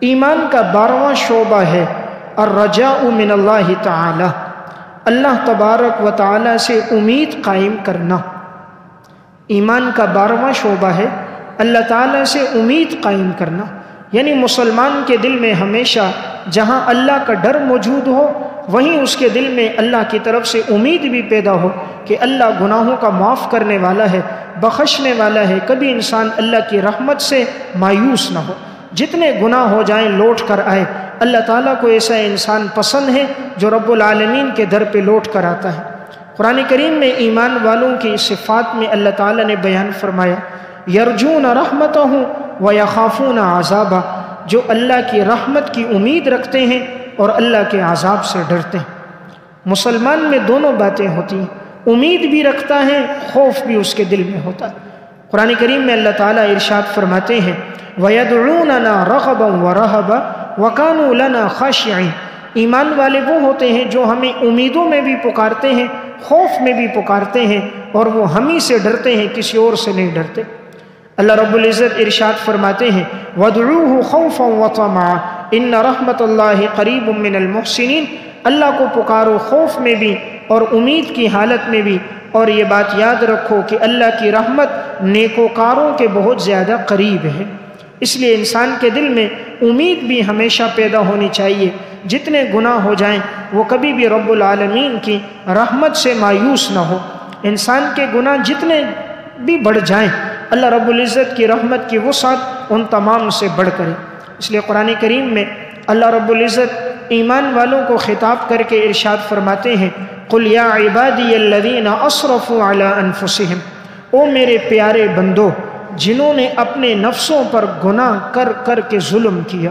ایمان کا 12واں شعبہ ہے الرجاء من اللہ تعالی، اللہ تبارک و تعالی سے امید قائم کرنا۔ ایمان کا 12واں شعبہ ہے اللہ تعالیٰ سے امید قائم کرنا، یعنی مسلمان کے دل میں ہمیشہ جہاں اللہ کا ڈر موجود ہو وہیں اس کے دل میں اللہ کی طرف سے امید بھی پیدا ہو کہ اللہ گناہوں کا معاف کرنے والا ہے، بخشنے والا ہے، کبھی انسان اللہ کی رحمت سے مایوس نہ ہو، جتنے گناہ ہو جائیں لوٹ کر آئے۔ اللہ تعالیٰ کو ایسا انسان پسند ہے جو رب العالمین کے در پہ لوٹ کر آتا ہے۔ قرآن کریم میں ایمان والوں کی صفات میں اللہ تعالیٰ نے بیان فرمایا یرجون رحمتہ ویخافون عذابہ، جو اللہ کی رحمت کی امید رکھتے ہیں اور اللہ کے عذاب سے ڈرتے ہیں۔ مسلمان میں دونوں باتیں ہوتی ہیں، امید بھی رکھتا ہے، خوف بھی اس کے دل میں ہوتا ہے۔ قرآن کریم میں اللہ تعالیٰ ارشاد فرماتے ہیں وَيَدْعُونَنَا رَغَبًا وَرَهَبًا وَكَانُوا لَنَا خَاشِعِينَ، ایمان والے وہ ہوتے ہیں جو ہمیں امیدوں میں بھی پکارتے ہیں، خوف میں بھی پکارتے ہیں، اور وہ ہم ہی سے ڈرتے ہیں، کسی اور سے نہیں ڈرتے۔ اللہ رب العزت ارشاد فرماتے ہیں وَادْعُوهُ خَوْفًا وَطَمَعًا إِنَّ رَحْمَةَ اللَّهِ قَرِيبٌ مِّنَ الْمُحْسِنِينَ، اللہ کو پکارو خوف میں بھی اور امید کی حالت میں بھی، اور یہ بات یاد رکھو کہ اللہ کی رحمت نیکوکاروں کے بہت زیادہ قریب ہے۔ اس لیے انسان کے دل میں امید بھی ہمیشہ پیدا ہونی چاہیے، جتنے گناہ ہو جائیں وہ کبھی بھی رب العالمین کی رحمت سے مایوس نہ ہو۔ انسان کے گناہ جتنے بھی بڑھ جائیں اللہ رب العزت کی رحمت کی وسعت ان تمام سے بڑھ کر ہے۔ اس لیے قرآن کریم میں اللہ رب العزت ایمان والوں کو خطاب کر کے ارشاد فرماتے ہیں قُلْ يَا عِبَادِيَ الَّذِينَ أَسْرَفُوا عَلَىٰ أَنفُسِهِمْ، او میرے پیارے بندو جنہوں نے اپنے نفسوں پر گناہ کر کر کے ظلم کیا۔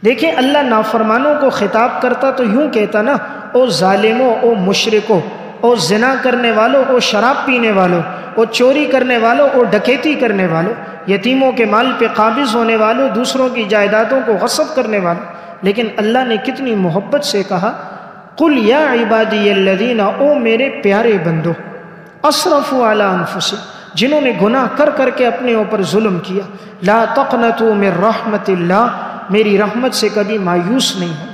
دیکھیں اللہ نافرمانوں کو خطاب کرتا تو یوں کہتا نا او ظالموں، او مشرکوں، او زنا کرنے والوں، او شراب پینے والوں، او چوری کرنے والوں، او ڈکیتی کرنے والوں، یتیموں کے مال پہ قابض ہونے والوں، دوسروں کی جائیدادوں کو غصب کرنے والوں۔ لیکن اللہ نے کتنی محبت سے کہا قُلْ يَا عِبَادِيَ الَّذِينَ، او میرے پیارے بندو أَسْرَفُوا عَلَىٰ أَنفُسِهِمْ، جنہوں نے گناہ کر کر کے اپنے اوپر ظلم کیا، لا تقنطوا من رحمت اللہ، میری رحمت سے کبھی مایوس نہیں ہونا،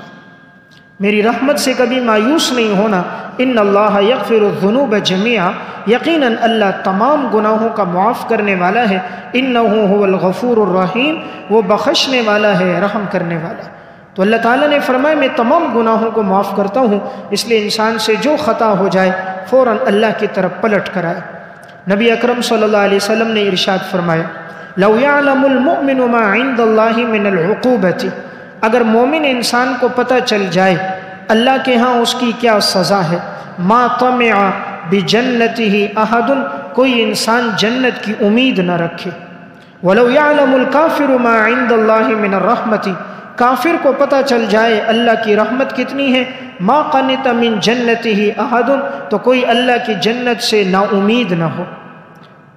میری رحمت سے کبھی مایوس نہیں ہونا۔ ان اللہ یغفر الذنوب جميعا، یقیناً اللہ تمام گناہوں کا معاف کرنے والا ہے، انہ هو الغفور الرحیم، وہ بخشنے والا ہے، رحم کرنے والا ہے۔ تو اللہ تعالیٰ نے فرمایا میں تمام گناہوں کو معاف کرتا ہوں، اس لیے انسان سے جو خطا ہو جائے فوراً اللہ کی طرف پلٹ کر آئے۔ نبی اکرم صلی اللہ علیہ وسلم نے ارشاد فرمایا لو يعلم المؤمن ما عند اللہ من العقوبۃ، اگر مومن انسان کو پتہ چل جائے اللہ کے ہاں اس کی کیا سزا ہے، ما طمع بجنتہ احد، کوئی انسان جنت کی امید نہ رکھے۔ ولو يعلم الکافر ما عند اللہ من الرحمۃ، کافر کو پتہ چل جائے اللہ کی رحمت کتنی ہے، ما قنط من جنتہ احد، تو کوئی اللہ کی جنت سے نا امید نہ ہو۔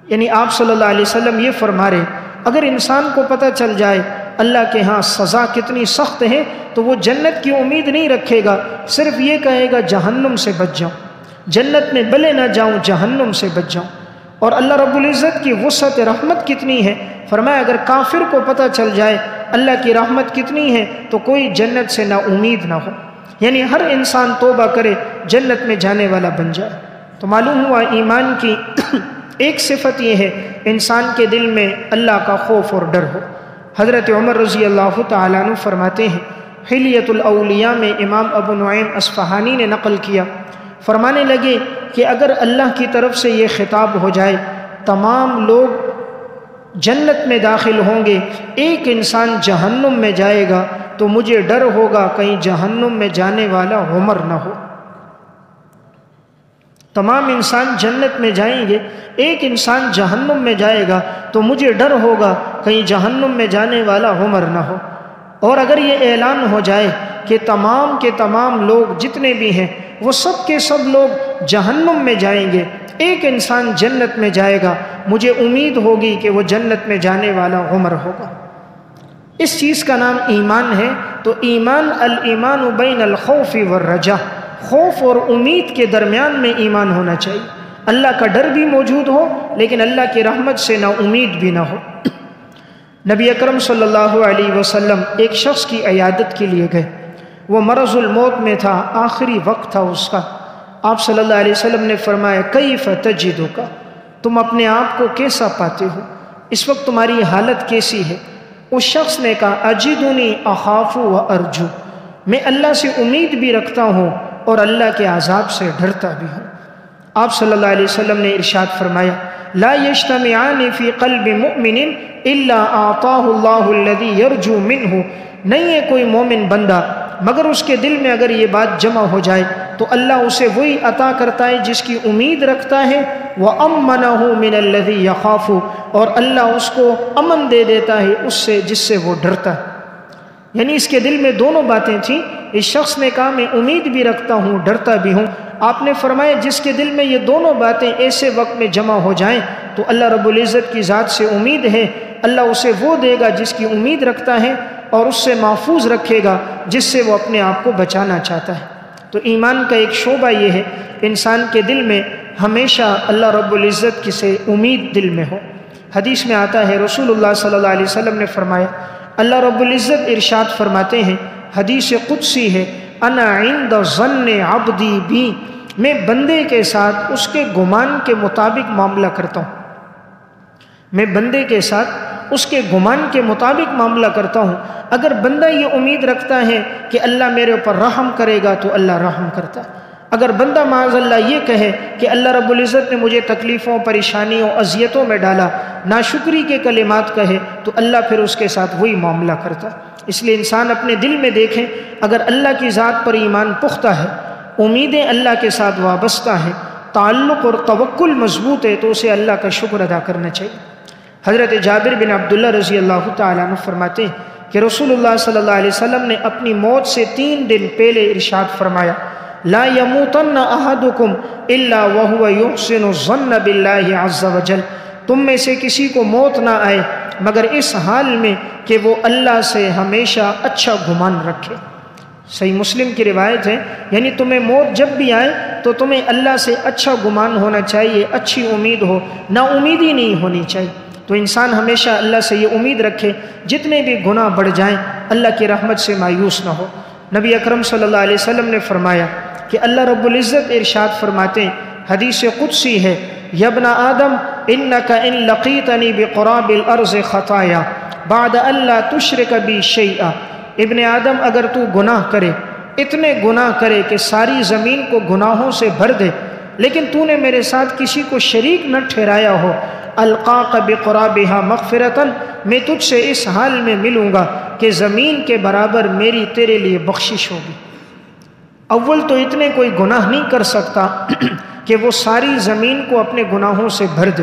یعنی آپ صلی اللہ علیہ وسلم یہ فرما رہے اگر انسان کو پتہ چل جائے اللہ کے ہاں سزا کتنی سخت ہے تو وہ جنت کی امید نہیں رکھے گا، صرف یہ کہے گا جہنم سے بچ جاؤں، جنت میں بلے نہ جاؤں، جہنم سے بچ جاؤں۔ اور اللہ رب العزت کی وسعت رحمت کتنی ہے، فرمایا اگر کافر کو پتہ چل جائے اللہ کی رحمت کتنی ہے تو کوئی جنت سے نا امید نہ ہو، یعنی ہر انسان توبہ کرے جنت میں جانے والا بن جائے۔ تو معلوم ہوا ایمان کی ایک صفت یہ ہے انسان کے دل میں اللہ کا خوف اور ڈر ہو۔ حضرت عمر رضی اللہ تعالیٰ عنہ فرماتے ہیں، حلیۃ الاولیاء میں امام ابو نعیم اصفہانی نے نقل کیا، فرمانے لگے کہ اگر اللہ کی طرف سے یہ خطاب ہو جائے تمام لوگ جنت میں داخل ہوں گے، ایک انسان جہنم میں جائے گا تو مجھے ڈر ہوگا کہیں جہنم میں جانے والا عمر نہ ہو۔ تمام انسان جنت میں جائیں گے، ایک انسان جہنم میں جائے گا تو مجھے ڈر ہوگا کہیں جہنم میں جانے والا عمر نہ ہو۔ اور اگر یہ اعلان ہو جائے کہ تمام کے تمام لوگ جتنے بھی ہیں وہ سب کے سب لوگ جہنم میں جائیں گے، ایک انسان جنت میں جائے گا، مجھے امید ہوگی کہ وہ جنت میں جانے والا عمر ہوگا۔ اس چیز کا نام ایمان ہے۔ تو ایمان الایمان بین الخوف والرجاء، خوف اور امید کے درمیان میں ایمان ہونا چاہیے، اللہ کا ڈر بھی موجود ہو لیکن اللہ کی رحمت سے نا امید بھی نہ ہو۔ نبی اکرم صلی اللہ علیہ وسلم ایک شخص کی عیادت کے لیے گئے، وہ مرض الموت میں تھا، آخری وقت تھا اس کا۔ آپ صلی اللہ علیہ وسلم نے فرمایا کیف تجدک، تم اپنے آپ کو کیسا پاتے ہو، اس وقت تمہاری حالت کیسی ہے؟ اس شخص نے کہا اجدنی اخاف و ارجو، میں اللہ سے امید بھی رکھتا ہوں اور اللہ کے عذاب سے ڈرتا بھی ہوں۔ آپ صلی اللہ علیہ وسلم نے ارشاد فرمایا لا یجتمعان فی قلب مؤمن الا اعطاہ اللہ الذی یرجو منہ، نہیں ہے کوئی مومن بندہ مگر اس کے دل میں اگر یہ بات جمع ہو جائے تو اللہ اسے وہی عطا کرتا ہے جس کی امید رکھتا ہے، وَأَمَّنَهُ مِنَ الَّذِي يَخَافُ، اور اللہ اس کو امن دے دیتا ہے اس سے جس سے وہ ڈرتا ہے۔ یعنی اس کے دل میں دونوں باتیں تھیں، اس شخص نے کہا میں امید بھی رکھتا ہوں ڈرتا بھی ہوں۔ آپ نے فرمایا جس کے دل میں یہ دونوں باتیں ایسے وقت میں جمع ہو جائیں تو اللہ رب العزت کی ذات سے امید ہے، اللہ اسے وہ دے گا جس کی امید رکھتا ہے اور اس سے محفوظ رکھے گا جس سے وہ اپنے آپ کو بچانا چاہتا ہے۔ تو ایمان کا ایک شعبہ یہ ہے انسان کے دل میں ہمیشہ اللہ رب العزت کی سے امید دل میں ہو۔ حدیث میں آتا ہے رسول اللہ صلی اللہ علیہ وسلم نے فرمایا، اللہ رب العزت ارشاد فرماتے ہیں، حدیث قدسی ہے، انا عند ظن عبدی بی، میں بندے کے ساتھ اس کے گمان کے مطابق معاملہ کرتا ہوں، میں بندے کے ساتھ اس کے گمان کے مطابق معاملہ کرتا ہوں۔ اگر بندہ یہ امید رکھتا ہے کہ اللہ میرے اوپر رحم کرے گا تو اللہ رحم کرتا ہے، اگر بندہ معاذ اللہ یہ کہے کہ اللہ رب العزت نے مجھے تکلیفوں، پریشانیوں، اذیتوں میں ڈالا، ناشکری کے کلمات کہے تو اللہ پھر اس کے ساتھ وہی معاملہ کرتا ہے۔ اس لیے انسان اپنے دل میں دیکھیں، اگر اللہ کی ذات پر ایمان پختہ ہے، امیدیں اللہ کے ساتھ وابستہ ہیں، تعلق اور توکل مضبوط ہے تو اسے اللہ کا شکر ادا کرنا چاہیے۔ حضرت جابر بن عبداللہ رضی اللہ تعالیٰ عنہ فرماتے ہیں کہ رسول اللہ صلی اللہ علیہ وسلم نے اپنی موت سے 3 دن پہلے ارشاد فرمایا لا یموتن احدکم الا وهو یحسن الظن باللہ عز وجل، تم میں سے کسی کو موت نہ آئے مگر اس حال میں کہ وہ اللہ سے ہمیشہ اچھا گمان رکھے۔ صحیح مسلم کی روایت ہے، یعنی تمہیں موت جب بھی آئے تو تمہیں اللہ سے اچھا گمان ہونا چاہیے، اچھی امید ہو، نا امیدی نہیں ہونی چاہیے۔ تو انسان ہمیشہ اللہ سے یہ امید رکھے جتنے بھی گناہ بڑھ جائیں اللہ کی رحمت سے مایوس نہ ہو۔ نبی اکرم صلی اللہ علیہ وسلم نے فرمایا کہ اللہ رب العزت ارشاد فرماتے ہیں، حدیث قدسی ہے، یا ابن آدم انک ان لقیتنی بقراب الارض خطایا بعد الا تشرک بی شیئا، ابن آدم اگر تو گناہ کرے، اتنے گناہ کرے کہ ساری زمین کو گناہوں سے بھر دے لیکن تو نے میرے ساتھ کسی کو شریک نہ ٹھہرایا ہو، القاک بقرابہا مغفرتاً، میں تجھ سے اس حال میں ملوں گا کہ زمین کے برابر میری تیرے لیے بخشش ہوگی۔ اول تو اتنے کوئی گناہ نہیں کر سکتا کہ وہ ساری زمین کو اپنے گناہوں سے بھر دے۔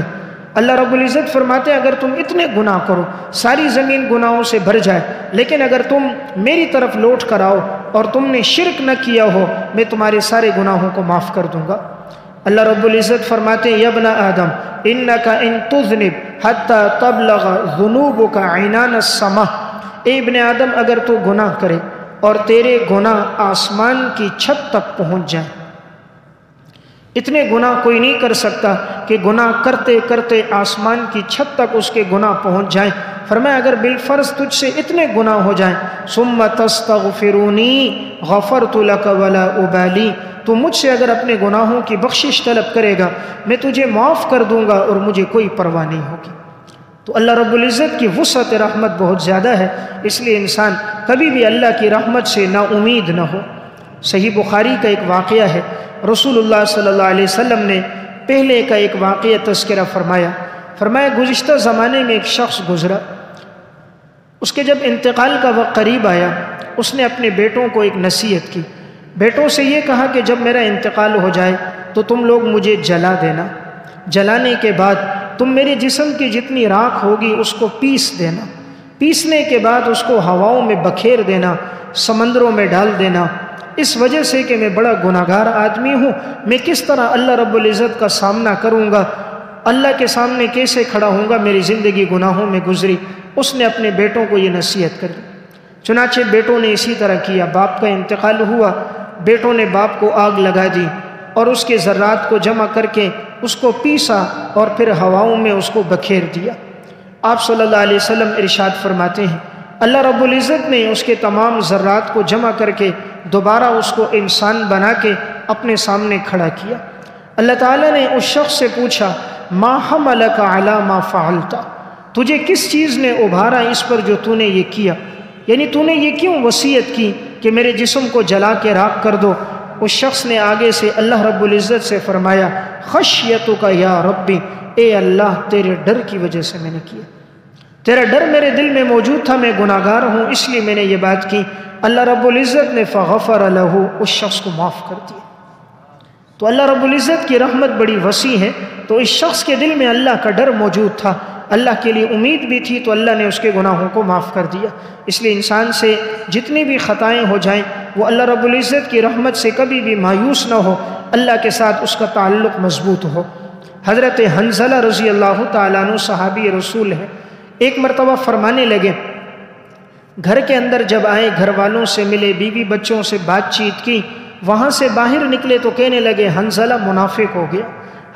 اللہ رب العزت فرماتے ہیں اگر تم اتنے گناہ کرو، ساری زمین گناہوں سے بھر جائے، لیکن اگر تم میری طرف لوٹ کر آؤ اور تم نے شرک نہ کیا ہو، میں تمہارے سارے گناہوں کو معاف کر دوں گا۔ اللہ رب العزت فرماتے ہیں یا ابن آدم انک ان تذنب حتی تبلغ ذنوبک عنان السماء، اے ابن آدم اگر تو گناہ کرے اور تیرے گناہ آسمان کی چھت تک پہنچ جائیں، اتنے گناہ کوئی نہیں کر سکتا کہ گناہ کرتے کرتے آسمان کی چھت تک اس کے گناہ پہنچ جائیں۔ فرمایا اگر بالفرض تجھ سے اتنے گناہ ہو جائیں، ثم تستغفرونی غفرت لک ولا ابالی، تو مجھ سے اگر اپنے گناہوں کی بخشش طلب کرے گا میں تجھے معاف کر دوں گا اور مجھے کوئی پرواہ نہیں ہوگی۔ تو اللہ رب العزت کی وسعت رحمت بہت زیادہ ہے، اس لیے انسان کبھی بھی اللہ کی رحمت سے نا امید نہ ہو۔ صحیح بخاری کا ایک واقعہ ہے، رسول اللہ صلی اللہ علیہ وسلم نے پہلے کا ایک واقعہ تذکرہ فرمایا گزشتہ زمانے میں ایک شخص گزرا، اس کے جب انتقال کا وقت قریب آیا اس نے اپنے بیٹوں کو ایک نصیحت کی، بیٹوں سے یہ کہا کہ جب میرا انتقال ہو جائے تو تم لوگ مجھے جلا دینا، جلانے کے بعد تم میرے جسم کی جتنی راکھ ہوگی اس کو پیس دینا، پیسنے کے بعد اس کو ہواؤں میں بکھیر دینا، سمندروں میں ڈال دینا۔ اس وجہ سے کہ میں بڑا گناہگار آدمی ہوں، میں کس طرح اللہ رب العزت کا سامنا کروں گا، اللہ کے سامنے کیسے کھڑا ہوں گا، میری زندگی گناہوں میں گزری۔ اس نے اپنے بیٹوں کو یہ نصیحت کر دی، چنانچہ بیٹوں نے اسی طرح کیا۔ باپ کا انتقال ہوا، بیٹوں نے باپ کو آگ لگا دی اور اس کے ذرات کو جمع کر کے اس کو پیسا اور پھر ہواؤں میں اس کو بکھیر دیا۔ آپ صلی اللہ علیہ وسلم ارشاد فرماتے ہیں اللہ رب العزت نے اس کے تمام ذرات کو جمع کر کے دوبارہ اس کو انسان بنا کے اپنے سامنے کھڑا کیا۔ اللہ تعالیٰ نے اس شخص سے پوچھا ما حملک علی ما فعلت، تجھے کس چیز نے ابھارا اس پر جو تو نے یہ کیا، یعنی تو نے یہ کیوں وصیت کی کہ میرے جسم کو جلا کے راکھ کر دو؟ اس شخص نے آگے سے اللہ رب العزت سے فرمایا خشیتک یا ربی، اے اللہ تیرے ڈر کی وجہ سے میں نے کیا، تیرا ڈر میرے دل میں موجود تھا، میں گناہ گار ہوں اس لیے میں نے یہ بات کی۔ اللہ رب العزت نے فغفر لہ، اس شخص کو معاف کر دیا۔ تو اللہ رب العزت کی رحمت بڑی وسیع ہے، تو اس شخص کے دل میں اللہ کا ڈر موجود تھا، اللہ کے لیے امید بھی تھی، تو اللہ نے اس کے گناہوں کو معاف کر دیا۔ اس لیے انسان سے جتنی بھی خطائیں ہو جائیں وہ اللہ رب العزت کی رحمت سے کبھی بھی مایوس نہ ہو، اللہ کے ساتھ اس کا تعلق مضبوط ہو۔ حضرت حنظلہ رضی اللہ تعالیٰ عنہ صحابی رسول ہے، ایک مرتبہ فرمانے لگے، گھر کے اندر جب آئے، گھر والوں سے ملے، بیوی بچوں سے بات چیت کی، وہاں سے باہر نکلے تو کہنے لگے حنظلہ منافق ہو گیا،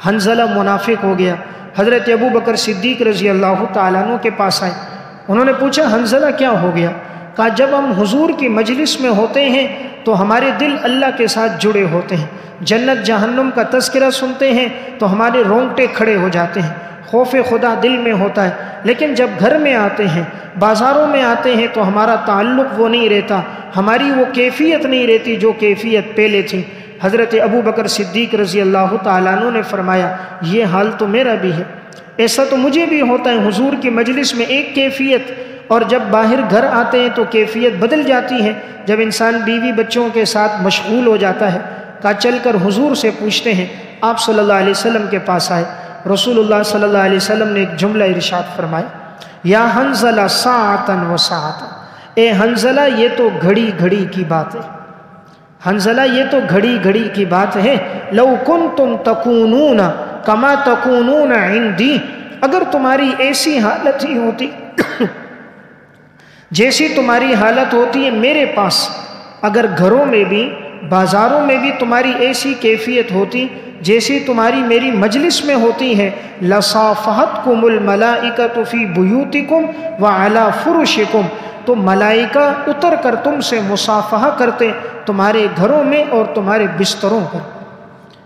حنظلہ منافق ہو گیا۔ حضرت ابو بکر صدیق رضی اللہ تعالیٰ عنہ کے پاس آئے، انہوں نے پوچھا حنظلہ کیا ہو گیا؟ کہا جب ہم حضور کی مجلس میں ہوتے ہیں تو ہمارے دل اللہ کے ساتھ جڑے ہوتے ہیں، جنت جہنم کا تذکرہ سنتے ہیں تو ہمارے رونگٹے کھڑے ہو جاتے ہیں، خوف خدا دل میں ہوتا ہے، لیکن جب گھر میں آتے ہیں، بازاروں میں آتے ہیں تو ہمارا تعلق وہ نہیں رہتا، ہماری وہ کیفیت نہیں رہتی جو کیفیت پہلے تھی۔ حضرت ابو بکر صدیق رضی اللہ تعالیٰ عنہ نے فرمایا یہ حال تو میرا بھی ہے، ایسا تو مجھے بھی ہوتا ہے، حضور کی مجلس میں ایک کیفیت اور جب باہر گھر آتے ہیں تو کیفیت بدل جاتی ہے، جب انسان بیوی بچوں کے ساتھ مشغول ہو جاتا ہے۔ کہا چل کر حضور سے پوچھتے ہیں۔ آپ صلی اللہ علیہ وسلم کے پاس آئے، رسول اللہ صلی اللہ علیہ وسلم نے ایک جملہ ارشاد فرمایا یا حنظلہ ساعتن و ساعتن، اے حنظلہ یہ تو گھڑی گھڑی کی بات ہے، حنظلہ یہ تو گھڑی گھڑی کی بات ہے، لو کنتم تکونون کما تکونون عندی، اگر تمہاری ایسی حالت ہی ہوتی جیسی تمہاری حالت ہوتی ہے میرے پاس، اگر گھروں میں بھی بازاروں میں بھی تمہاری ایسی کیفیت ہوتی جیسی تمہاری میری مجلس میں ہوتی ہے، لصافحتکم الملائکۃ فی بیوتکم وعلی فرشکم، تو ملائکہ اتر کر تم سے مصافحہ کرتے تمہارے گھروں میں اور تمہارے بستروں پر۔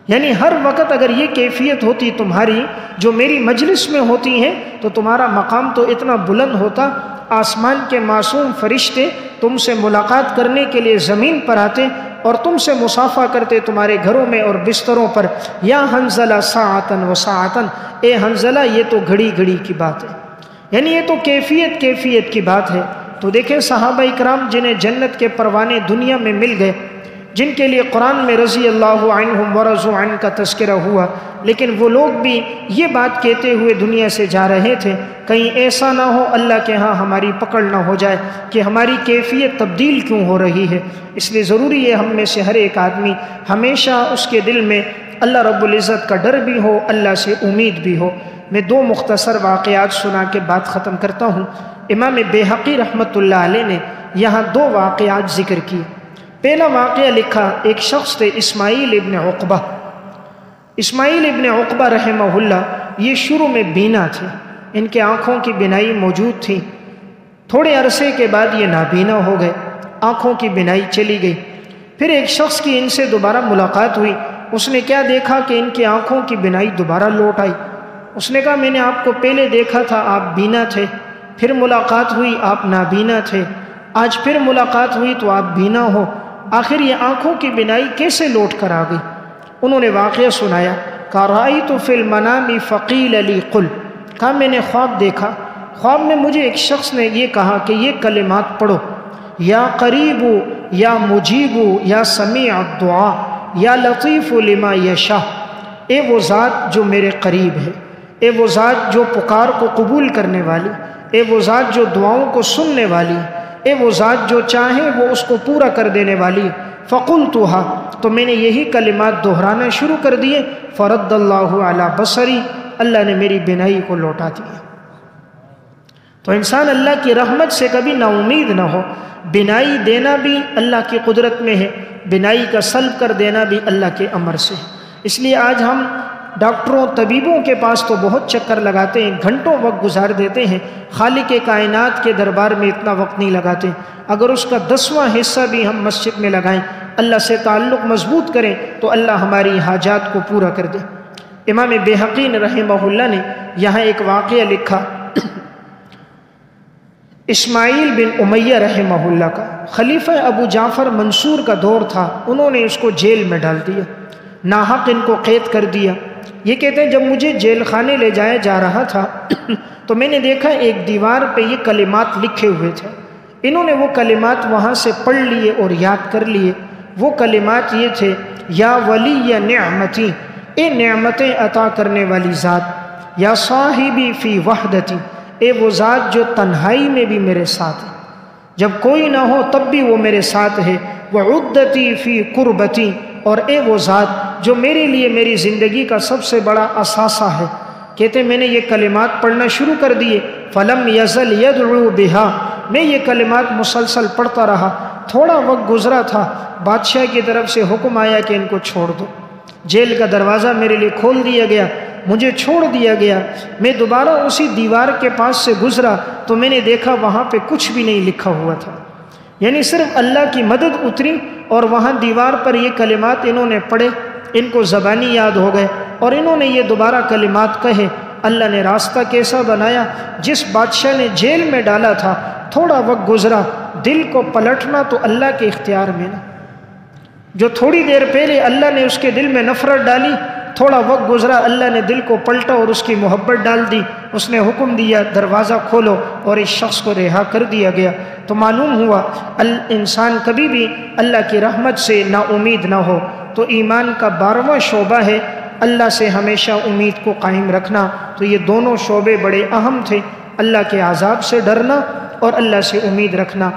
یعنی ہر وقت اگر یہ کیفیت ہوتی تمہاری جو میری مجلس میں ہوتی ہے تو تمہارا مقام تو اتنا بلند ہوتا، آسمان کے معصوم فرشتے تم سے ملاقات کرنے کے لیے زمین پر آتے اور تم سے مصافحہ کرتے تمہارے گھروں میں اور بستروں پر۔ یا حنظلہ ساعتن و ساعتن، اے حنظلہ یہ تو گھڑی گھڑی کی بات ہے، یعنی یہ تو کیفیت کی بات ہے۔ تو دیکھیں صحابہ اکرام جنہیں جنت کے پروانے دنیا میں مل گئے، جن کے لیے قرآن میں رضی اللہ عنہم ورضوا عنہ کا تذکرہ ہوا، لیکن وہ لوگ بھی یہ بات کہتے ہوئے دنیا سے جا رہے تھے کہیں ایسا نہ ہو اللہ کے ہاں ہماری پکڑ نہ ہو جائے کہ ہماری کیفیت تبدیل کیوں ہو رہی ہے۔ اس لیے ضروری ہے ہم میں سے ہر ایک آدمی ہمیشہ اس کے دل میں اللہ رب العزت کا ڈر بھی ہو، اللہ سے امید بھی ہو۔ میں دو مختصر واقعات سنا کے بات ختم کرتا ہوں۔ امام بیہقی رحمۃ اللہ علیہ نے یہاں دو واقعات ذکر کیے۔ پہلا واقعہ لکھا، ایک شخص تھے اسماعیل ابن عقبہ۔ اسماعیل ابن عقبہ رحمہ اللہ یہ شروع میں بینا تھے، ان کے آنکھوں کی بینائی موجود تھی، تھوڑے عرصے کے بعد یہ نابینا ہو گئے، آنکھوں کی بینائی چلی گئی۔ پھر ایک شخص کی ان سے دوبارہ ملاقات ہوئی، اس نے کیا دیکھا کہ ان کی آنکھوں کی بینائی دوبارہ لوٹ آئی۔ اس نے کہا میں نے آپ کو پہلے دیکھا تھا آپ بینا تھے، پھر ملاقات ہوئی آپ نابینا تھے، آج پھر ملاقات ہوئی تو آپ بینا ہو، آخر یہ آنکھوں کی بینائی کیسے لوٹ کر آ گئی؟ انہوں نے واقعہ سنایا، کہا رأیت فی المنام فقیل لی قل، کہا میں نے خواب دیکھا، خواب میں مجھے ایک شخص نے یہ کہا کہ یہ کلمات پڑھو، یا قریب یا مجیب یا سمیع الدعا یا لطیف لما یشاء، اے وہ ذات جو میرے قریب ہے، اے وہ ذات جو پکار کو قبول کرنے والی، اے وہ ذات جو دعاؤں کو سننے والی، اے وہ ذات جو چاہے وہ اس کو پورا کر دینے والی۔ فقلتها، تو میں نے یہی کلمات دہرانا شروع کر دیے، فرد اللہ علی بصری، اللہ نے میری بینائی کو لوٹا دیا۔ تو انسان اللہ کی رحمت سے کبھی نا امید نہ ہو، بینائی دینا بھی اللہ کی قدرت میں ہے، بینائی کا سلب کر دینا بھی اللہ کے امر سے ہے۔ اس لیے آج ہم ڈاکٹروں طبیبوں کے پاس تو بہت چکر لگاتے ہیں، گھنٹوں وقت گزار دیتے ہیں، خالق کائنات کے دربار میں اتنا وقت نہیں لگاتے۔ اگر اس کا 10واں حصہ بھی ہم مسجد میں لگائیں، اللہ سے تعلق مضبوط کریں، تو اللہ ہماری حاجات کو پورا کر دے۔ امام بیہقی رحمہ اللہ نے یہاں ایک واقعہ لکھا، اسماعیل بن امیہ رحمہ اللہ کا، خلیفہ ابو جعفر منصور کا دور تھا، انہوں نے اس کو جیل میں ڈال دیا، ناحق ان کو قید کر دیا۔ یہ کہتے ہیں جب مجھے جیل خانے لے جایا جا رہا تھا تو میں نے دیکھا ایک دیوار پہ یہ کلمات لکھے ہوئے تھے، انہوں نے وہ کلمات وہاں سے پڑھ لیے اور یاد کر لیے۔ وہ کلمات یہ تھے، یا ولی نعمتی، اے نعمتیں عطا کرنے والی ذات، یا صاحبی فی وحدتی، اے وہ ذات جو تنہائی میں بھی میرے ساتھ ہے، جب کوئی نہ ہو تب بھی وہ میرے ساتھ ہے، وعدتی فی قربتی، اور اے وہ ذات جو میرے لیے میری زندگی کا سب سے بڑا اثاثہ ہے۔ کہتے میں نے یہ کلمات پڑھنا شروع کر دیے، فلم یزل یدعو بہا، میں یہ کلمات مسلسل پڑھتا رہا۔ تھوڑا وقت گزرا تھا، بادشاہ کی طرف سے حکم آیا کہ ان کو چھوڑ دو۔ جیل کا دروازہ میرے لیے کھول دیا گیا، مجھے چھوڑ دیا گیا۔ میں دوبارہ اسی دیوار کے پاس سے گزرا تو میں نے دیکھا وہاں پہ کچھ بھی نہیں لکھا ہوا تھا، یعنی صرف اللہ کی مدد اتری اور وہاں دیوار پر یہ کلمات انہوں نے پڑھے، ان کو زبانی یاد ہو گئے اور انہوں نے یہ دوبارہ کلمات کہے۔ اللہ نے راستہ کیسا بنایا، جس بادشاہ نے جیل میں ڈالا تھا تھوڑا وقت گزرا، دل کو پلٹنا تو اللہ کے اختیار میں نا، جو تھوڑی دیر پہلے اللہ نے اس کے دل میں نفرت ڈالی، تھوڑا وقت گزرا اللہ نے دل کو پلٹا اور اس کی محبت ڈال دی، اس نے حکم دیا دروازہ کھولو اور اس شخص کو رہا کر دیا گیا۔ تو معلوم ہوا انسان کبھی بھی اللہ کی رحمت سے نا امید نہ ہو۔ تو ایمان کا 12واں شعبہ ہے اللہ سے ہمیشہ امید کو قائم رکھنا۔ تو یہ دونوں شعبے بڑے اہم تھے، اللہ کے عذاب سے ڈرنا اور اللہ سے امید رکھنا۔